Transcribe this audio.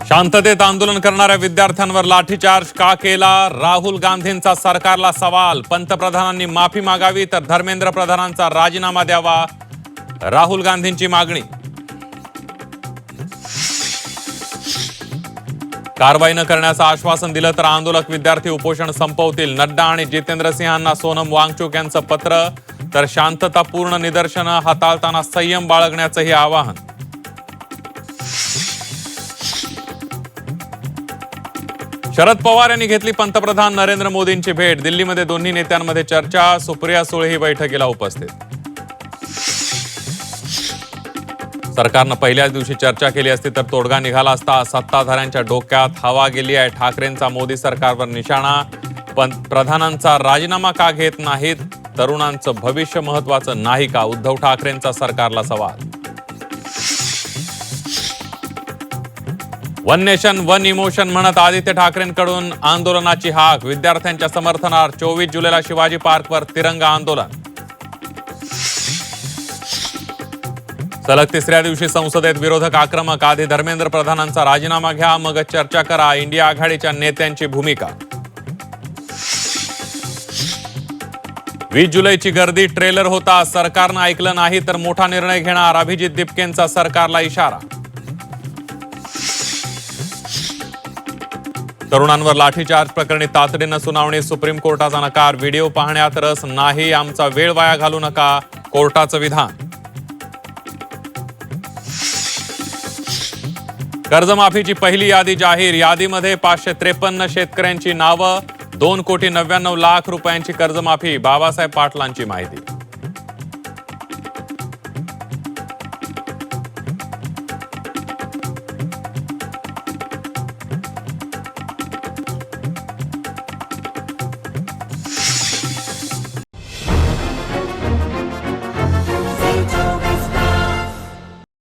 शांततेत आंदोलन करणाऱ्या विद्यार्थ्यांवर लाठीचार्ज का केला? राहुल गांधींचा सरकारला सवाल. पंतप्रधानांनी माफी मागावी तर धर्मेंद्र प्रधानांचा राजीनामा द्यावा, राहुल गांधींची मागणी. कारवाई न करण्याचं आश्वासन दिलं तर आंदोलक विद्यार्थी उपोषण संपवतील. नड्डा आणि जितेंद्र सिंहांना सोनम वांगचुक यांचं पत्र. तर शांततापूर्ण निदर्शनं हाताळताना संयम बाळगण्याचंही आवाहन. शरद पवार यांनी घेतली पंतप्रधान नरेंद्र मोदींची भेट. दिल्लीमध्ये दोन्ही नेत्यांमध्ये चर्चा. सुप्रिया सुळेही बैठकीला उपस्थित. सरकारनं पहिल्याच दिवशी चर्चा केली असती तर तोडगा निघाला असता. सत्ताधाऱ्यांच्या डोक्यात हवा गेली आहे. ठाकरेंचा मोदी सरकारवर निशाणा. प्रधानांचा राजीनामा का घेत नाहीत? तरुणांचं भविष्य महत्वाचं नाही का? उद्धव ठाकरेंचा सरकारला सवाल. वन नेशन वन इमोशन म्हणत आदित्य ठाकरेंकडून आंदोलनाची हाक. विद्यार्थ्यांच्या समर्थनार्थ 24 जुलैला शिवाजी पार्कवर तिरंगा आंदोलन. सलग तिसऱ्या दिवशी संसदेत विरोधक आक्रमक. आधी धर्मेंद्र प्रधानांचा राजीनामा घ्या, मगच चर्चा करा. इंडिया आघाडीच्या नेत्यांची भूमिका. 20 जुलैची गर्दी ट्रेलर होता. सरकारनं ऐकलं नाही तर मोठा निर्णय घेणार. अभिजित दिपकेंचा सरकारला इशारा. तरुणांवर लाठीचार्ज प्रकरणी तातडीनं सुनावणी. सुप्रीम कोर्टाचा नकार. व्हिडिओ पाहण्यात रस नाही, आमचा वेळ वाया घालू नका, कोर्टाचं विधान. कर्जमाफीची पहिली यादी जाहीर. यादीमध्ये 553 शेतकऱ्यांची नावं. 2,99,00,000 रुपयांची कर्जमाफी. बाबासाहेब पाटलांची माहिती.